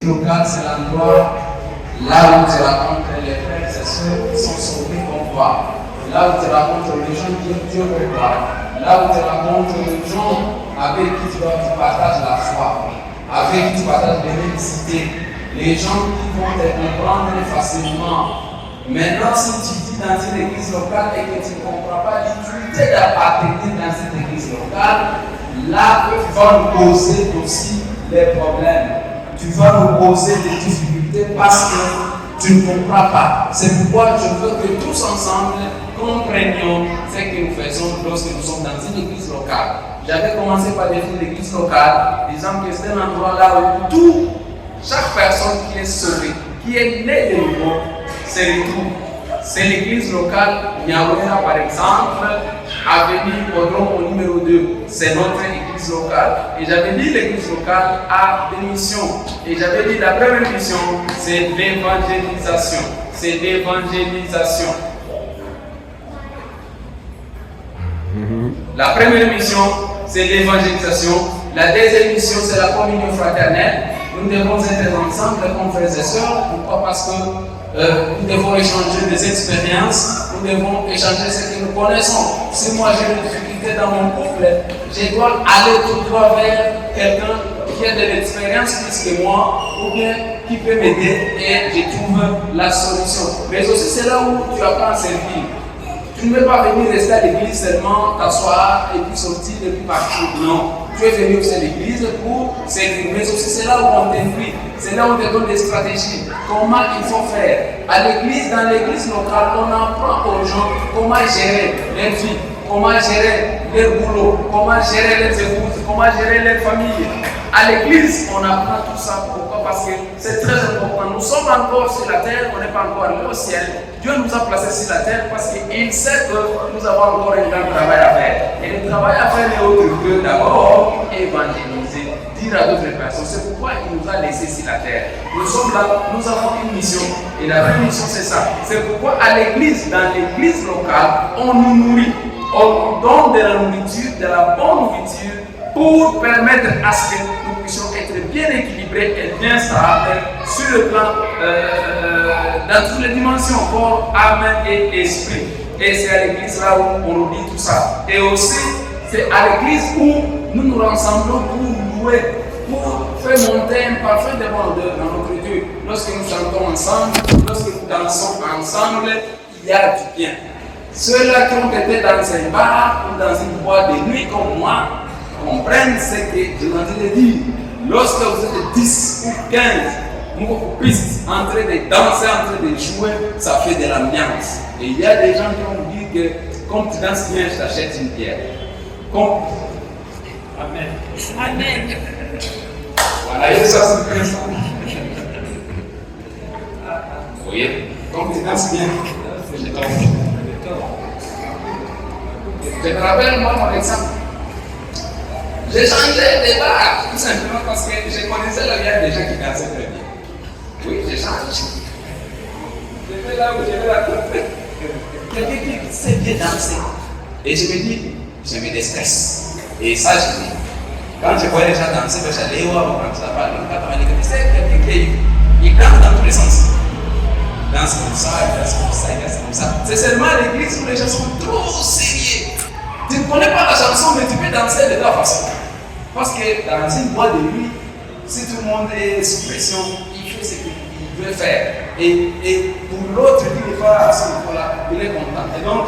locale, c'est l'endroit là où tu rencontres les frères et sœurs qui sont sauvés comme toi. Là où tu rencontres les gens qui aiment Dieu comme toi. Là où tu rencontres les gens avec qui tu partages la foi, avec qui tu partages l'unicité, les gens qui vont te comprendre facilement. Maintenant, si tu vis dans une église locale et que tu ne comprends pas l'utilité d'appartenir dans cette église locale, là, tu vas nous poser aussi les problèmes. Tu vas nous poser des difficultés parce que tu ne comprends pas. C'est pourquoi je veux que tous ensemble comprenions ce que nous faisons lorsque nous sommes dans une église locale. J'avais commencé par définir l'église locale, disant que c'est un endroit là où chaque personne qui est sauvée, qui est née de nouveau, se retrouve. C'est l'église locale Nyawera par exemple, Avenue Podron au numéro 2. C'est notre église locale. Et j'avais dit l'église locale a des missions. Et j'avais dit la première mission, c'est l'évangélisation. C'est l'évangélisation. La première mission, c'est l'évangélisation. La deuxième mission, c'est la communion fraternelle. Nous devons être ensemble comme frères et sœurs. Pourquoi? Parce que nous devons échanger des expériences. Nous devons échanger ce que nous connaissons. Si moi j'ai une difficulté dans mon couple, je dois aller tout droit vers quelqu'un qui a de l'expérience plus que moi, ou bien qui peut m'aider et je trouve la solution. Mais aussi c'est là où tu apprends à servir. Tu ne veux pas venir rester à l'église seulement, t'asseoir et puis sortir et puis partir. Non. Tu es venu aussi à l'église pour servir. Mais aussi c'est là où on t'instruit. C'est là où on te donne des stratégies. Comment il faut faire. À l'église, dans l'église locale, on apprend aux gens comment gérer leur vie, comment gérer leur boulot, comment gérer leurs épouses, comment gérer leur famille. À l'église, on apprend tout ça. Pourquoi? Parce que c'est très important. Nous sommes encore sur la terre, on n'est pas encore allé au ciel. Dieu nous a placés sur la terre parce qu'il sait que nous avons encore un grand travail à faire. Et le travail à faire est autre que d'abord évangéliser, dire à d'autres personnes. C'est pourquoi il nous a laissés sur la terre. Nous sommes là, nous avons une mission. Et la vraie mission, c'est ça. C'est pourquoi à l'église, dans l'église locale, on nous nourrit. On nous donne de la nourriture, de la bonne nourriture, pour permettre à ce que nous puissions être bien équilibrés et bien stables sur le plan, dans toutes les dimensions, corps, âme et esprit. Et c'est à l'église là où on nous dit tout ça. Et aussi, c'est à l'église où nous nous rassemblons pour louer, pour faire monter un parfum de bonheur dans notre Dieu. Lorsque nous chantons ensemble, lorsque nous dansons ensemble, il y a du bien. Ceux-là qui ont été dans un bar ou dans une boîte de nuit comme moi, comprennent ce que je viens de dire. Lorsque vous êtes 10 ou 15, pistes en train de danser, en train de jouer, ça fait de l'ambiance. Et il y a des gens qui vont vous dire que comme tu danses bien, je t'achète une pierre. Comme... Amen. Amen. Voilà, et ça c'est bien ça. Vous voyez, comme tu danses bien, je t'offre. Je me rappelle moi mon exemple. J'ai changé de bar, tout simplement parce que je connaissais la vie des gens qui dansaient très bien. Oui, j'ai changé. Je vais là où je vais la trouver. Quelqu'un qui sait bien danser. Et je me dis, je me déstresse. Et ça, je dis, quand je voyais les gens danser, j'allais voir, quand ça parle, c'est quelqu'un qui danse dans tous les sens. Il danse comme ça, il danse comme ça, il danse comme ça. C'est seulement à l'église où les gens sont trop sérieux. Tu ne connais pas la chanson, mais tu peux danser de ta façon. Parce que dans une boîte de nuit, si tout le monde est sous pression, il fait ce qu'il veut faire. Et pour l'autre qui n'est pas à ce niveau-là, il est content. Et donc,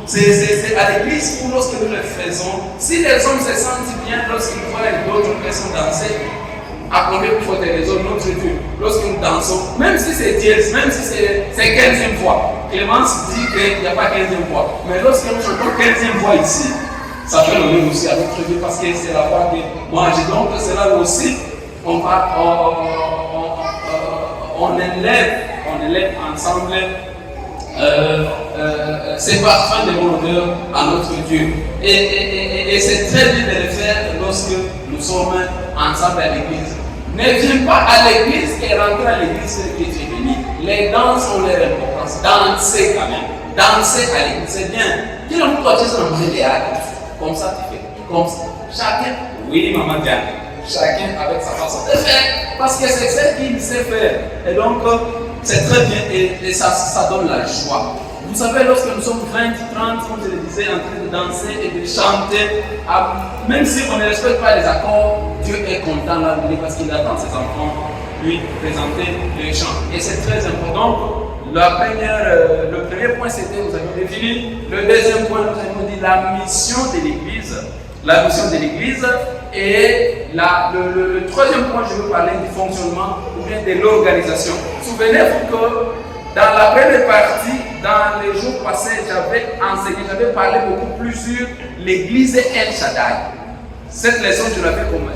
c'est à l'église où lorsque nous le faisons, si les hommes se sentent bien lorsqu'ils voient d'autres personnes danser, apprenez pour des raisons, notre Dieu, lorsque nous dansons, même si c'est dièse, même si c'est 15e fois, Clémence dit qu'il n'y a pas 15e fois, mais lorsque nous chantons 15e fois ici, ça fait l'honneur aussi à notre Dieu parce que c'est la fois que moi j'ai donc c'est là aussi on élève ensemble ces parfums de bon odeur à notre Dieu. Et c'est très bien de le faire lorsque nous sommes ensemble à l'église. Ne viens pas à l'église et rentre à l'église que tu es venu. Les danses ont leur importance. Danser quand même. Danser à l'église, c'est bien. Qui n'a pas de choses dans le théâtre? Comme ça tu fais. Comme ça. Chacun, oui, maman Diane. chacun avec sa façon de faire, parce que c'est ce qu'il sait faire. Et donc, c'est très bien et ça donne la joie. Vous savez, lorsque nous sommes 20, 30, comme je le disais, en train de danser et de chanter, même si on ne respecte pas les accords, Dieu est content là, parce qu'il attend ses enfants lui présenter les chants. Et c'est très important. Le premier point, c'était, nous avons défini. Le deuxième point, nous avons dit la mission de l'Église. La mission de l'Église. Et le troisième point, je veux parler du fonctionnement ou bien de l'organisation. Souvenez-vous que dans la première partie, dans les jours passés, j'avais enseigné, j'avais parlé beaucoup plus sur l'Église El Shaddai. Cette leçon, je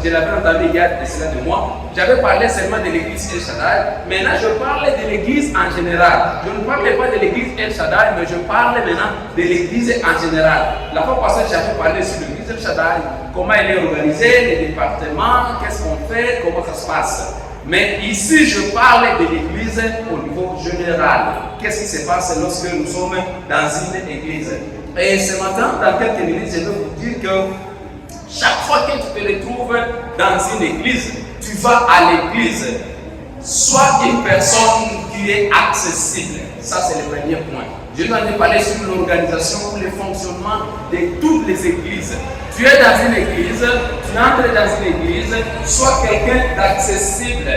l'avais entendue il y a cela de mois. J'avais parlé seulement de l'église El Shaddai. Maintenant, je parlais de l'église en général. Je ne parlais pas de l'église El Shaddai, mais je parle maintenant de l'église en général. La fois passée, j'avais parlé sur l'église El Shaddai, comment elle est organisée, les départements, qu'est-ce qu'on fait, comment ça se passe. Mais ici, je parle de l'église au niveau général. Qu'est-ce qui se passe lorsque nous sommes dans une église? Et ce matin, dans quelques minutes, je vais vous dire que chaque fois que tu te retrouves dans une église, tu vas à l'église. Sois une personne qui est accessible. Ça, c'est le premier point. Je vais en parler sur l'organisation ou le fonctionnement de toutes les églises. Tu es dans une église, tu entres dans une église, sois quelqu'un d'accessible.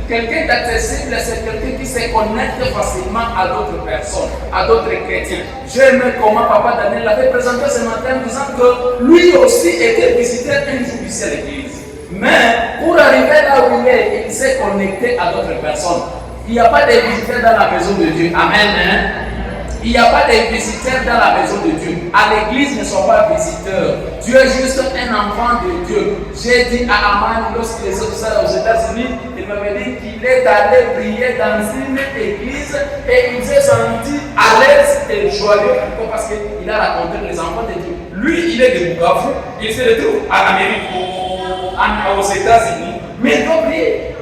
Quelqu'un d'accessible, c'est quelqu'un qui se connecte facilement à d'autres personnes, à d'autres chrétiens. J'aime comment Papa Daniel l'avait présenté ce matin en disant que lui aussi était visiteur un jour ici à l'église. Mais pour arriver là où il s'est connecté à d'autres personnes. Il n'y a pas de visiteurs dans la maison de Dieu. Amen. Hein? Il n'y a pas de visiteurs dans la maison de Dieu. À l'église, ne sois pas visiteur. Tu es juste un enfant de Dieu. J'ai dit à Aman, lorsqu'il est sorti aux États-Unis, il m'avait dit qu'il est allé prier dans une église et il s'est senti à l'aise et joyeux parce qu'il a rencontré les enfants de Dieu. Lui, il est de Bukavu, il se retrouve en Amérique, aux États-Unis, mais il doit prier.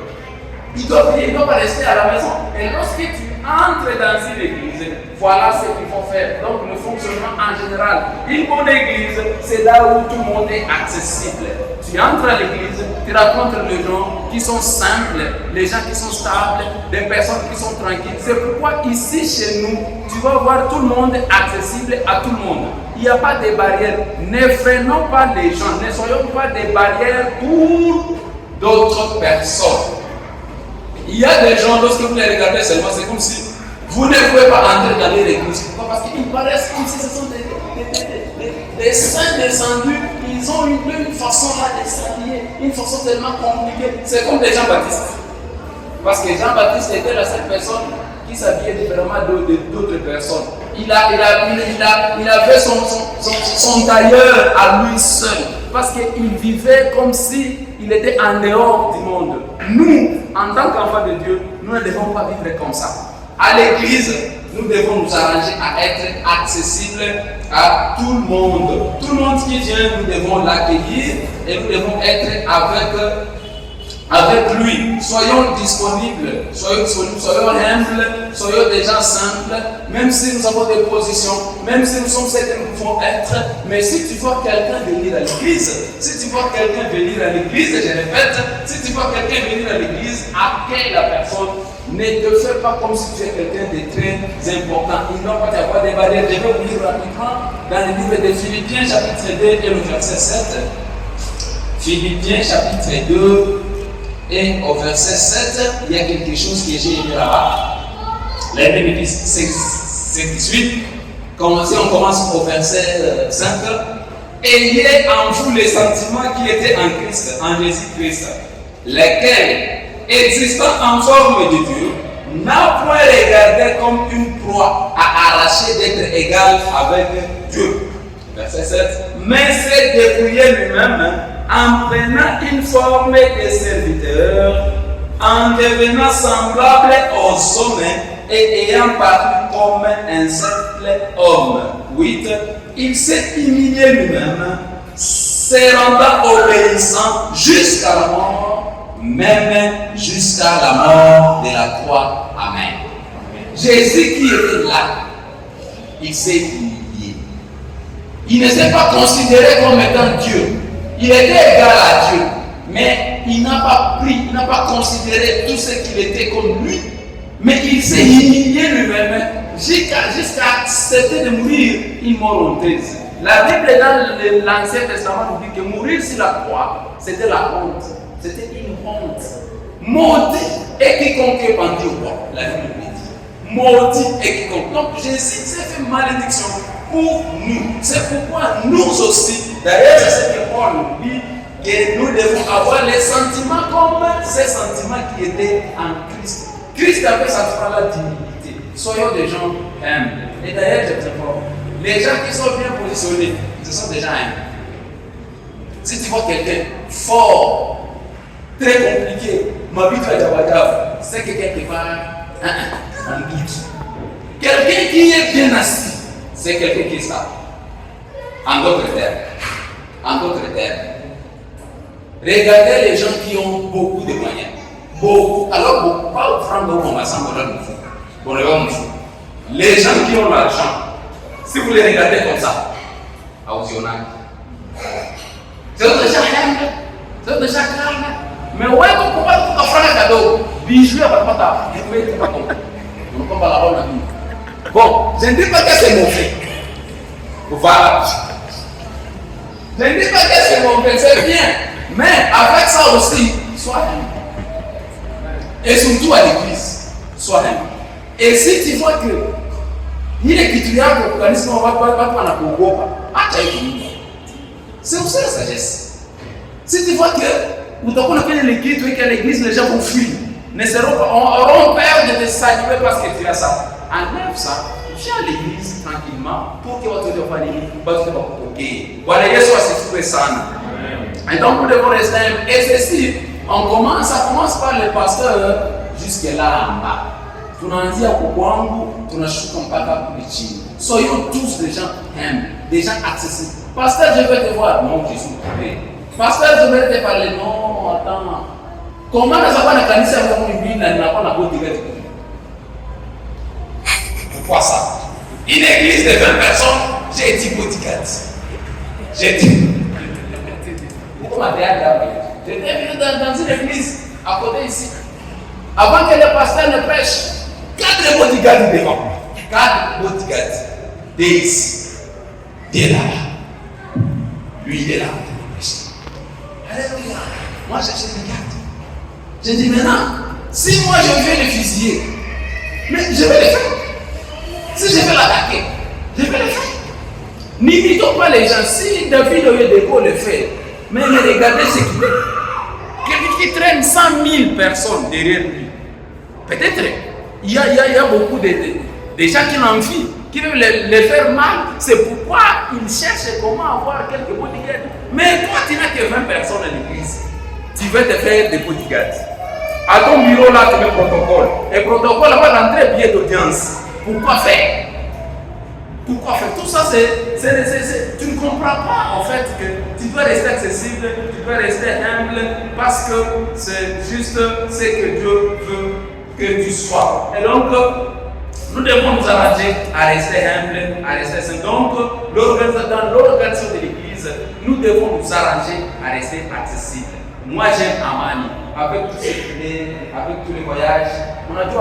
Il doit prier, il ne doit pas rester à la maison. Et lorsque tu entres dans une église, voilà ce qu'il faut faire. Donc le fonctionnement en général. Une bonne église, c'est là où tout le monde est accessible. Tu entres à l'église, tu rencontres les gens qui sont simples, les gens qui sont stables, des personnes qui sont tranquilles. C'est pourquoi ici chez nous, tu vas voir tout le monde accessible à tout le monde. Il n'y a pas de barrières. Ne freinons pas les gens, ne soyons pas des barrières pour d'autres personnes. Il y a des gens, lorsque vous les regardez seulement, c'est comme si vous ne pouvez pas entrer dans l'église. Pourquoi? Parce qu'ils paraissent comme si ce sont des saints descendus. Ils ont une façon là de s'habiller, une façon tellement compliquée. C'est comme des Jean-Baptiste. Parce que Jean-Baptiste était la seule personne qui s'habillait différemment d'autres personnes. Il avait son tailleur à lui seul. Parce qu'il vivait comme s'il était en dehors du monde. Nous, en tant qu'enfants de Dieu, nous ne devons pas vivre comme ça. À l'église, nous devons nous arranger à être accessibles à tout le monde. Tout le monde qui vient, nous devons l'accueillir et nous devons être avec lui. Soyons disponibles, soyons humbles, soyons des gens simples, même si nous avons des positions, même si nous sommes ceux que nous pouvons être. Mais si tu vois quelqu'un venir à l'église, si tu vois quelqu'un venir à l'église, je répète, si tu vois quelqu'un venir à l'église, accueille la personne. Ne te fais pas comme si tu es quelqu'un de très important. Il ne doit pas y avoir des barrières. Je vais vous lire rapidement dans le livre de Philippiens, chapitre 2 et le verset 7. Philippiens, chapitre 2. Et au verset 7, il y a quelque chose que j'ai aimé là-bas. La Bible dit, c'est 18. On commence au verset 5. Ayez en vous les sentiments qui étaient en Christ, en Jésus-Christ, lesquels, existant en forme de Dieu, n'a point regardé comme une proie à arracher d'être égal avec Dieu. Verset 7. Mais s'est dépouillé lui-même en prenant une forme de serviteur, en devenant semblable aux hommes et ayant paru comme un simple homme. 8. Il s'est humilié lui-même, se rendant obéissant jusqu'à la mort, même jusqu'à la mort de la croix. Amen. Jésus qui était là, il s'est humilié. Il ne s'est pas considéré comme étant Dieu. Il était égal à Dieu, Mais il n'a pas pris, il n'a pas considéré tout ce qu'il était comme lui. Mais il s'est humilié lui-même jusqu'à accepter de mourir une mort honteuse. La Bible dans l'Ancien Testament nous dit que mourir sur la croix, c'était la honte. C'était une honte. Maudit est quiconque est pendu au bois. La Bible nous dit. Maudit est quiconque. Donc Jésus s'est fait malédiction pour nous. C'est pourquoi nous aussi, d'ailleurs c'est ce que Paul nous dit, que nous devons avoir les sentiments comme ces sentiments qui étaient en Christ. Christ avait ce sentiment-là d'humilité. Soyons des gens humbles. Et d'ailleurs, je vous informe, les gens qui sont bien positionnés, ce sont des gens humbles. Si tu vois quelqu'un fort, très compliqué, m'habite à Jabadab, c'est que quelque part, on doute. Quelqu'un qui est bien assis, c'est quelqu'un qui est stable. En d'autres termes, regardez les gens qui ont beaucoup de moyens. Beaucoup. Alors, beaucoup, pas au franc de Mombasa, les gens qui ont l'argent, si vous les regardez comme ça, à Ouzionak, c'est autre gens humbles, c'est autre gens calmes. Mais ouais, on peut pas tout faire un cadeau. Bijou, à pas vous pouvez pas comprendre. On ne peut pas l'avoir la vie. Bon, je ne dis pas que c'est mauvais. Voilà. Je ne dis pas que c'est mauvais, c'est bien. Mais avec ça aussi, sois humble. Et surtout à l'église, sois humble. Et si tu vois que il est titulaire de l'organisme, on va pas la Congo, c'est aussi la sagesse. Si tu vois que vous avez l'église, et que l'église, les gens vont fuir, ne seront pas, auront peur de te saluer parce que tu as ça. Enlève ça, viens à l'église tranquillement pour que votre famille ne pas coquer. Voilà, Yesu asifiwe sana. Et donc, nous devons rester humbles. Et ceci, ça commence par le pasteur jusque là en bas. Tunaanzia kwangu, tunashuka mpaka kule chini. Soyons tous des gens humbles, des gens accessibles. Pasteur, je vais te voir. Non, je suis occupé. Pasteur, je vais te parler. Non, attends. Comment ça va la kanisa ya Mungu mbili na ninakuwa na bodyguard? Pourquoi ça? Une église de 20 personnes, j'ai dit bodyguard. J'ai dit. Pourquoi j'étais venu dans une église à côté ici. Avant que le pasteur ne prêche, 4 bodyguards devant. 4 bodyguards. 10. Il est là. Lui, il est là. Alléluia. Moi, je regarde. Je dis maintenant, si moi je viens le fusiller, mais je vais le faire. Si je vais l'attaquer, je vais le faire. N'imitons pas les gens. Si David Oyedepo le fait, mais regardez ce qu'il est. Quelqu'un qui traîne 100 000 personnes derrière lui. Peut-être, il y a beaucoup de gens qui l'envient, qui veulent les faire mal. C'est pourquoi ils cherchent comment avoir quelques bodyguards. Mais toi, tu n'as que 20 personnes à l'église. Tu veux te faire des bodyguards. À ton bureau, là, tu mets protocole. Et protocole va rentrer billet d'audience. Pourquoi faire? Pourquoi faire? Tout ça, tu ne comprends pas en fait que tu dois rester accessible, tu dois rester humble parce que c'est juste ce que Dieu veut que tu sois. Et donc, nous devons nous arranger à rester humble, à rester simple. Donc, dans l'organisation de l'église, nous devons nous arranger à rester accessible. Moi, j'aime Amani, avec tous ces filets, avec tous les voyages. On a dit,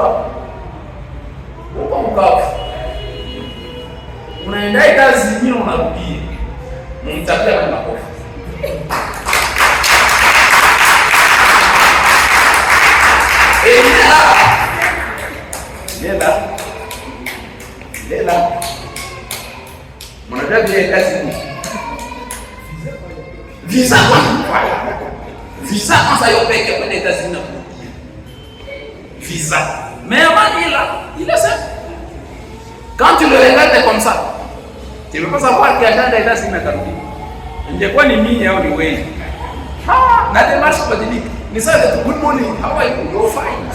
pourquoi unaenda États-Unis unarudia mtapia kwa makofi. Lela mwanadamu ya États-Unis visa kwanza yopeke kwa États-Unis na visa mais avant il est ça. Quand tu le regardes comme ça, tu ne peux pas savoir qu'il y a des gens qui n'attendent pas. Il y a quoi ni mini ou ni way. Na démarche catholique. Mais ça c'est good morning. How are you? You're fine.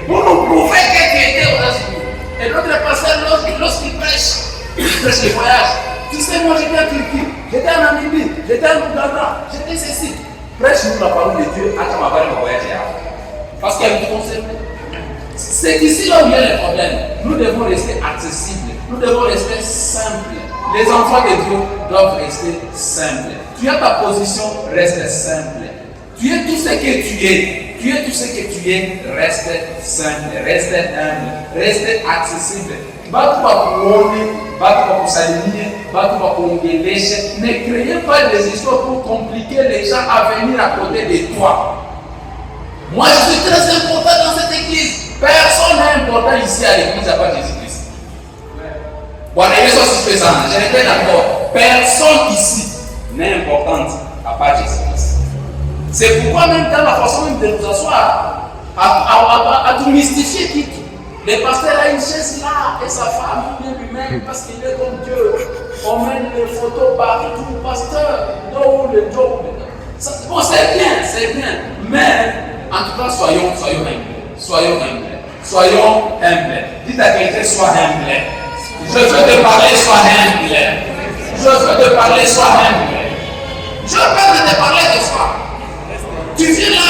Pour nous prouver que tu étais aux États-Unis. Et l'autre pasteur, lorsqu'il prêche les voyages. Tu sais, moi j'étais en Turquie, j'étais en Namibie, j'étais en Ouganda, j'étais ceci. Prêche-nous la parole de Dieu à ta mère voyage. Parce qu'il y a une concerné. C'est ici là où il y a les problèmes. Nous devons rester accessibles. Nous devons rester simples. Les enfants de Dieu doivent rester simples. Tu as ta position, reste simple. Tu es tout ce que tu es. Tu es tout ce que tu es. Reste simple, reste humble, reste accessible. Batu bakuone, batu bakusalimie, batu bakuongeleshe. Ne créez pas des histoires pour compliquer les gens à venir à côté de toi. Moi, je suis très important dans cette église. Personne n'est important ici à l'église à part Jésus-Christ. Voilà, il est aussi ça. Je répète encore. Personne ici n'est importante à part Jésus-Christ. C'est pourquoi même dans la façon même de nous asseoir, à tout mystifier qui le pasteur a une chaise là et sa femme vient lui-même parce qu'il est comme Dieu. On met les photos partout, pasteur, non, le job. Bon, c'est bien. Mais en tout cas, soyons humbles. Soyons humbles. Dites à quelqu'un, sois humble. Je veux te parler, sois humble. Je veux te parler, sois humble. Je veux te parler de soi. Tu viens là,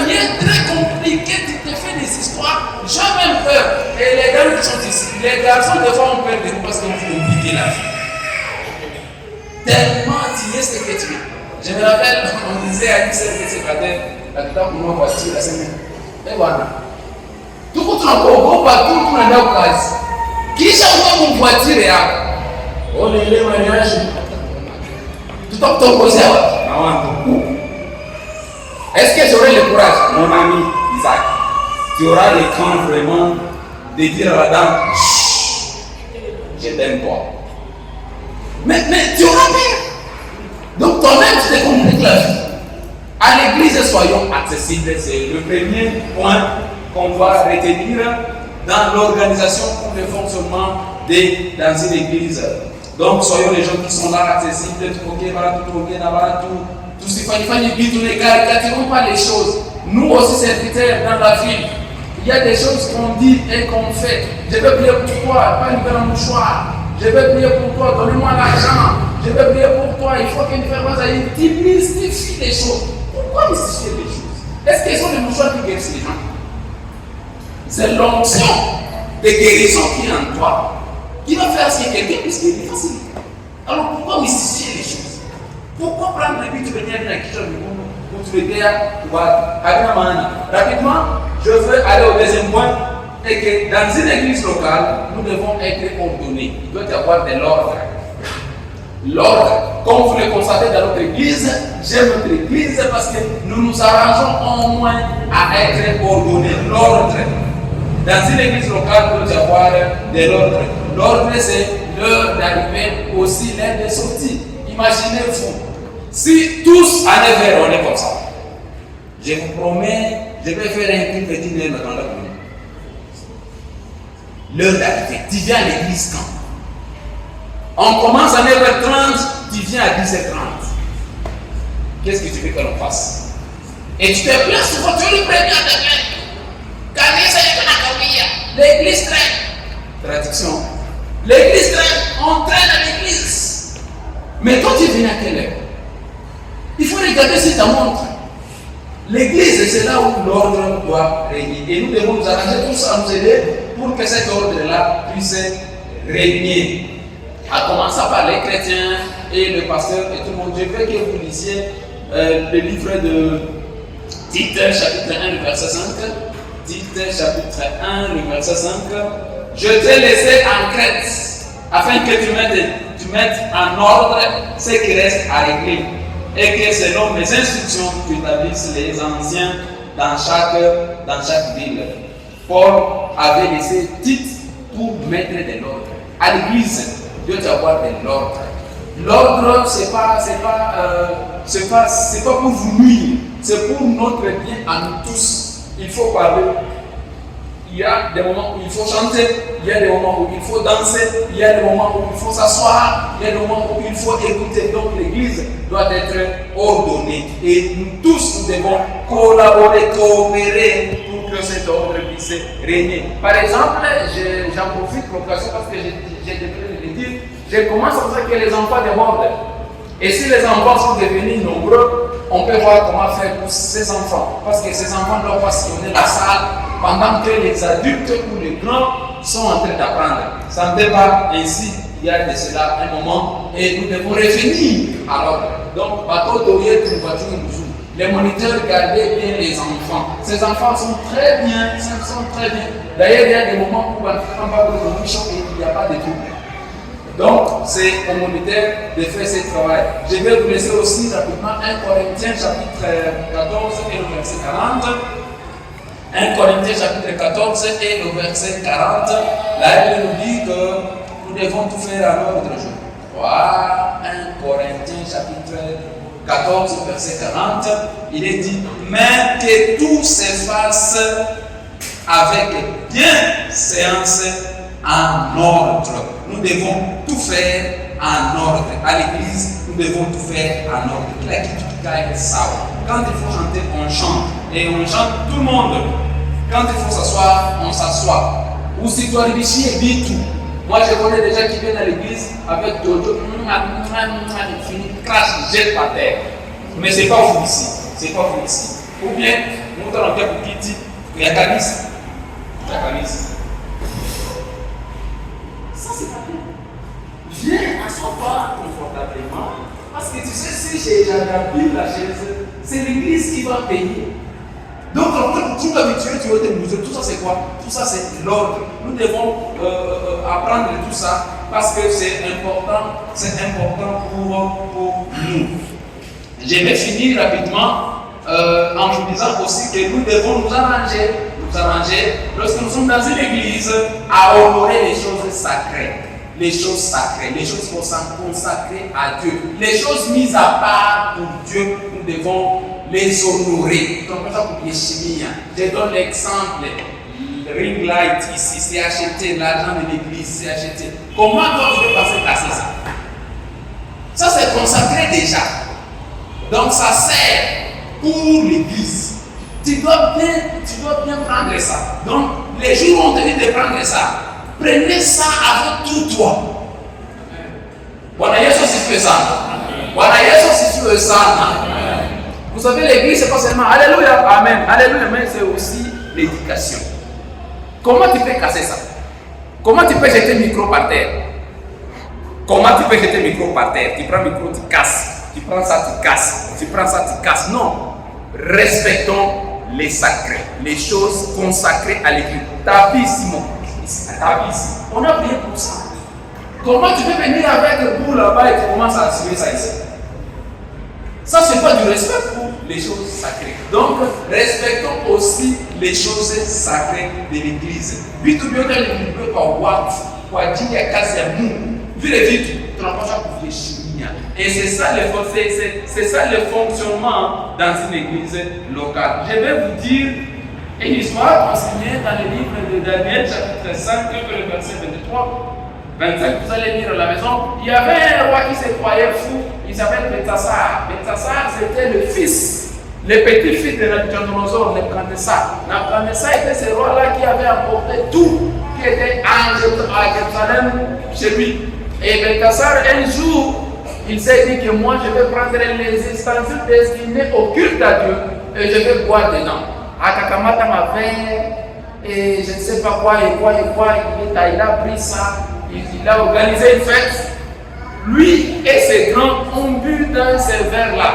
bien très compliqué, tu te fais des histoires. J'ai même peur. Et les gars qui sont ici, les garçons des fois ont peur de nous parce qu'on veut compliquer la vie. Tellement tu es ce que tu es. Je me rappelle, on disait à une seule secrétaire, la plupart pour moi voiture la semaine. Et voilà. Tout le monde encore, partout, tout le monde a qui j'envoie mon voiture et là. Oh, les mariages. Tout le temps posé à est-ce que j'aurai le courage, mon ami Isaac, tu auras le cran vraiment de dire à la dame, je t'aime toi. Mais tu auras peur. Donc toi-même, tu te compliques la vie. À l'église, soyons accessibles. C'est le premier point qu'on doit retenir dans l'organisation pour le fonctionnement dans une église. Donc soyons les gens qui sont là accessibles, tout là, tout ce qu'il faut ne caricaturons pas les choses. Nous aussi serviteurs dans la ville, il y a des choses qu'on dit et qu'on fait. Je vais prier pour toi, pas une belle mouchoir. Je vais prier pour toi, donne-moi l'argent. Je vais prier pour toi, il faut qu'une ferme aille. Tu mystifies les choses. Pourquoi mystifier les choses? Est-ce qu'ils sont des mouchoirs qui guérissent les gens? C'est l'onction de guérison qui est en toi qui va faire ce que quelqu'un puisse guérir facilement. Alors pourquoi mystifier les choses? Pourquoi prendre le but de venir à qui pour te dire, rapidement, je veux aller au deuxième point, et que dans une église locale, nous devons être ordonnés. Il doit y avoir de l'ordre. L'ordre, comme vous le constatez dans notre église, j'aime notre église parce que nous nous arrangeons au moins à être ordonnés. L'ordre. Dans une église locale, il doit y avoir de l'ordre. L'ordre, c'est l'heure d'arrivée, aussi l'heure de sortie. Imaginez-vous, si tous à 9h on est comme ça, je vous promets, je vais faire un truc de 10 heures dans la journée. L'heure d'arrivée, tu viens à l'église quand? On commence à 9h30, tu viens à 10h30. Qu'est-ce que tu veux que l'on fasse? Et tu te plains souvent, tu es le premier à te plaindre. L'église traîne. Traduction. L'église traîne, on traîne à l'église. Mais quand tu viens à quelle heure? Il faut regarder si ta montre. L'église, c'est là où l'ordre doit régner. Et nous devons nous arranger tous à nous aider pour que cet ordre-là puisse régner. À commencer par les chrétiens et le pasteur et tout le monde. Je veux que vous lisiez le livre de Tite, chapitre 1, le verset 5. Tite, chapitre 1, le verset 5. Je t'ai laissé en Crète afin que tu mettes en ordre ce qui reste à régler et que selon mes instructions tu établisses les anciens dans chaque ville. Paul avait laissé Tite pour mettre de l'ordre. À l'église, Dieu doit avoir de l'ordre. L'ordre, c'est pas pour vous nuire, c'est pour notre bien à nous tous. Il faut parler. Il y a des moments où il faut chanter, il y a des moments où il faut danser, il y a des moments où il faut s'asseoir, il y a des moments où il faut écouter. Donc l'église doit être ordonnée. Et nous tous, nous devons collaborer, coopérer pour que cet ordre puisse régner. Par exemple, j'en profite pour l'occasion parce que j'ai décidé de le dire, je commence à dire que les enfants débordent. Et si les enfants sont devenus nombreux, on peut voir comment faire pour ces enfants. Parce que ces enfants doivent pas sillonner la salle pendant que les adultes ou les grands sont en train d'apprendre. Ça ne peut pas ainsi. Il y a de cela un moment et nous devons revenir à l'ordre. Donc, bateau d'oreiller, une voiture nous joue. Les moniteurs gardaient bien les enfants. Ces enfants sont très bien, sont très bien. D'ailleurs, il y a des moments où on va dans le bouchon et il n'y a pas de trouble. Donc, c'est au moniteur de faire ce travail. Je vais vous laisser aussi rapidement 1 Corinthiens chapitre 14 et le verset 40. 1 Corinthiens chapitre 14 et le verset 40. Là, il nous dit que nous devons tout faire à l'ordre du jour. Voilà, 1 Corinthiens chapitre 14, verset 40. Il est dit, mais que tout se fasse avec bienséance en ordre. Nous devons tout faire en ordre. À l'église, nous devons tout faire en ordre. Quand il faut chanter, on chante. Et on chante tout le monde. Quand il faut s'asseoir, on s'assoit. Ou si tu arrives ici et dis tout. Moi, je connais des gens qui viennent à l'église avec Jojo, il finit, crache, jette par terre. Mais ce n'est pas fou ici. C'est pas fou ici. Ou bien, nous allons faire pour qui dit, il y a Canis. Ça, c'est pas bien. Viens, assois-toi confortablement. Parce que tu sais, si j'ai rempli la chaise, c'est l'église qui va payer. Donc, tout habitué, tu vas te bouger. Tout ça, c'est quoi? Tout ça, c'est l'ordre. Nous devons apprendre tout ça parce que c'est important pour nous. Je vais finir rapidement en vous disant aussi que nous devons nous arranger lorsque nous sommes dans une église à honorer les choses sacrées. Les choses sacrées, les choses consacrées à Dieu, les choses mises à part pour Dieu, nous devons les honorer. Donc, pour je donne l'exemple. Le ring light ici, c'est acheté, l'argent de l'église, c'est acheté. Comment dois-je passer casser ça? Ça, c'est consacré déjà. Donc, ça sert pour l'église. Tu dois bien prendre ça. Donc, les jours ont tenu de prendre ça. Prenez ça avec tout toi. Bwana Yesu asifiwe sana. Bwana Yesu asifiwe sana. Vous savez, l'église, c'est pas seulement Alléluia, Amen, Alléluia, mais c'est aussi l'éducation. Comment tu peux casser ça? Comment tu peux jeter le micro par terre? Comment tu peux jeter le micro par terre? Tu prends le micro, tu casses. Tu prends ça, tu casses. Tu prends ça, tu casses. Non. Respectons les sacrés, les choses consacrées à l'église. Ta vie, Simon. Ta vie. On a prié pour ça. Comment tu peux venir avec le bout là-bas et tu commences à assurer ça ici? Ça, c'est pas du respect pour les choses sacrées. Donc, respectons aussi les choses sacrées de l'église. Vitu vyote vilivyo kwa watu kwa ajili ya kazi ya Mungu, vile vitu tunapaswa kuviheshimia. Et c'est ça le fonctionnement dans une église locale. Je vais vous dire une histoire enseignée dans le livre de Daniel, chapitre 5, le verset 23. 25, vous allez lire à la maison. Il y avait un roi qui se croyait fou, il s'appelle Beltasar. Beltasar, c'était le petit-fils de Nabucodonosor, Nebuchadnezzar. Nebuchadnezzar était ce roi-là qui avait apporté tout qui était à Jérusalem chez lui. Et Beltasar, un jour, il s'est dit que moi, je vais prendre les ustensiles destinés au culte à Dieu et je vais boire dedans. Akakamata ma verre et je ne sais pas quoi, il a pris ça. Il a organisé une fête. Lui et ses grands ont bu dans ces verres-là.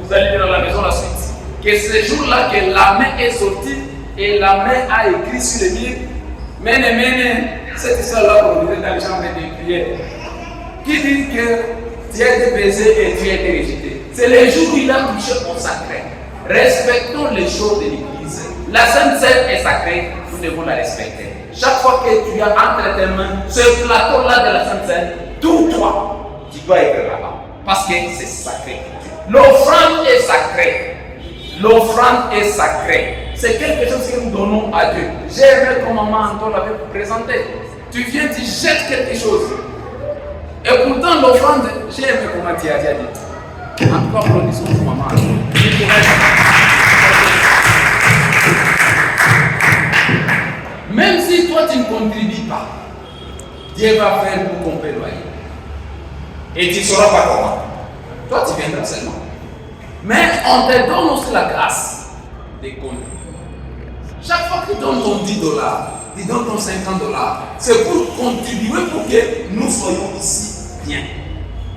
Vous allez lire dans la maison la suite. Que ce jour-là, que la main est sortie et la main a écrit sur le mur. Mene, cette histoire-là, on dirait dans les chambres de prière. Qui dit que tu as été baisé et tu as été rejeté. C'est le jour où il a touché au sacré. Respectons les choses de l'église. La Sainte Seine est sacrée, nous devons la respecter. Chaque fois que tu as entre tes mains ce plateau-là de la Sainte Seine, tout toi, tu dois être là-bas. Parce que c'est sacré. L'offrande est sacrée. L'offrande est sacrée. C'est quelque chose que nous donnons à Dieu. J'ai aimé comme maman Antoine l'avait présenté. Tu viens, tu jettes quelque chose. Et pourtant, l'offrande, j'ai aimé comment tu as dit. En tout cas, applaudissons pour maman Antoine. Même si toi tu ne contribues pas, Dieu va faire pour qu'on peut loyer. Et tu ne sauras pas comment. Toi tu viendras seulement. Mais on te donne aussi la grâce de contribuer. Chaque fois que tu donnes ton $10, tu donnes ton $50, c'est pour contribuer pour que nous soyons ici bien.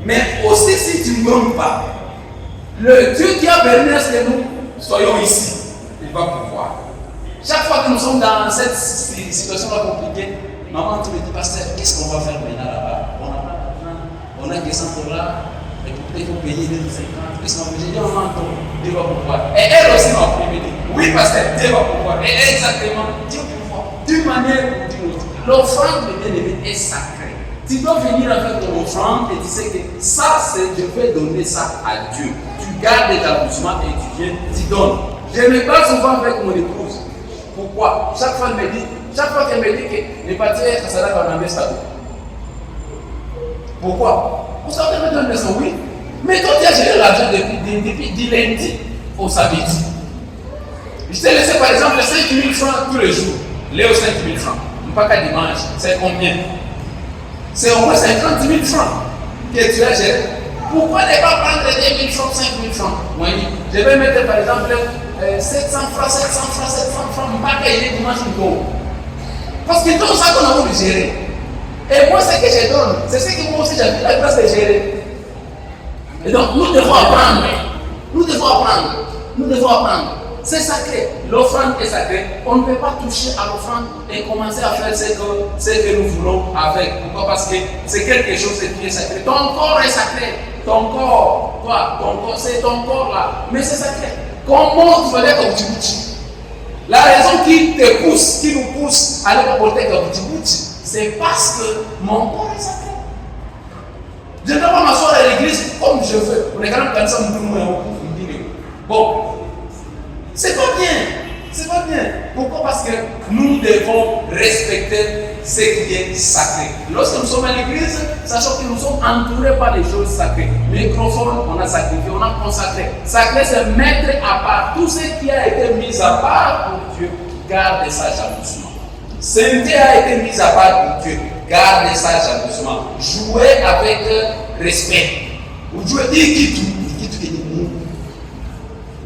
Mais aussi si tu ne donnes pas, Le Dieu qui a permis à ce que nous soyons ici, il va pouvoir. Chaque fois que nous sommes dans cette situation-là compliquée, maman te dit, pasteur, qu'est-ce qu'on va faire maintenant là-bas? On n'a pas d'argent, on a que 100 $, et peut-être qu'il faut payer 250. Qu'est-ce qu'on va faire? J'ai dit, on entend, Dieu va pouvoir. Et elle aussi m'a pris, dit, oui, pasteur, Dieu va pouvoir. Et exactement, Dieu va pouvoir. D'une manière ou d'une autre. L'offrande de bien-aimé est sacrée. Tu dois venir avec ton offrande et tu sais que ça, c'est, je vais donner ça à Dieu. Tu gardes ta doucement et tu viens, tu donnes. Je me bats souvent avec mon épouse. Pourquoi? Chaque fois qu'elle me dit que les partenaires, ça va dans ça. Pourquoi? Vous savez, me donne ça, oui. Mais quand tu as géré l'argent depuis lundi au samedi, je t'ai laissé par exemple 5 000 francs tous les jours. Léo 5 000 francs. Pas qu'à dimanche, c'est combien? C'est au moins 50 000 francs que tu as géré. Pourquoi ne pas prendre 2 000 francs, 5 000 francs? Moi, je vais mettre par exemple 700 francs, pas qu'il y ait dimanche ou non. Parce que tout ça qu'on a voulu gérer. Et moi, ce que je donne, c'est ce que moi aussi j'ai la grâce de gérer. Et donc, nous devons apprendre. Nous devons apprendre. C'est sacré. L'offrande est sacrée. On ne peut pas toucher à l'offrande et commencer à faire ce que nous voulons avec. Pourquoi? Parce que c'est quelque chose qui est sacré. Ton corps est sacré. Ton corps, c'est ton corps là. Mais c'est sacré. Comment tu vas dire comme Djibouti? La raison qui nous pousse à aller porter comme Djibouti, c'est parce que mon corps est sacré. Je ne vais pas m'asseoir à l'église comme je veux. On est quand même comme ça, bon. C'est pas bien. Pourquoi? Parce que nous devons respecter ce qui est sacré. Lorsque nous sommes à l'église, sachant que nous sommes entourés par des choses sacrées. Le microphone, on a sacrifié, on a consacré. Sacré, c'est mettre à part tout ce qui a été mis à part pour Dieu. Garde ça jalousement. Sainteté a été mise à part pour Dieu. Garde ça jalousement. Jouez avec respect. Vous jouez,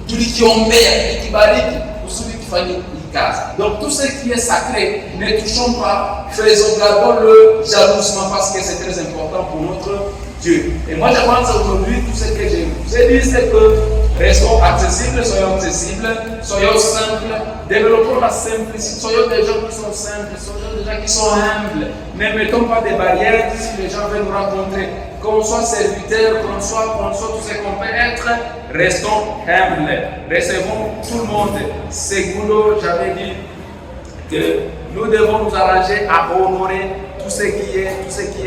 tout ce qui est ombé, qui barrique, ou celui qui fait casse. Donc tout ce qui est sacré, ne touchons pas, faisons gardons-le jalousement parce que c'est très important pour notre Dieu. Et moi je pense aujourd'hui, tout ce que j'ai dit, c'est que restons accessibles, soyons simples, développons la simplicité, soyons des gens qui sont simples, soyons des gens qui sont humbles. Ne mettons pas des barrières si les gens veulent nous rencontrer. Qu'on soit serviteurs, qu'on soit tout ce qu'on peut être, restons humbles, recevons tout le monde. Segundo, j'avais dit que nous devons nous arranger à honorer tout ce qui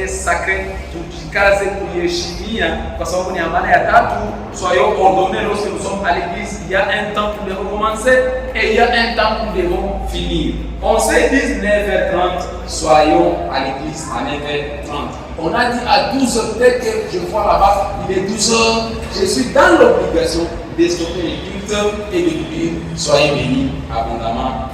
est sacré, tout ce qui est chimie, parce qu'on est en manière à soyons ordonnés lorsque nous sommes à l'église. Il y a un temps où nous devons commencer et il y a un temps où nous devons finir. On s'est dit 9h30, soyons à l'église à 9h30. On a dit à 12h, dès que je vois là-bas, il est 12h, je suis dans l'obligation de stopper les cultes et de dire soyez bénis abondamment.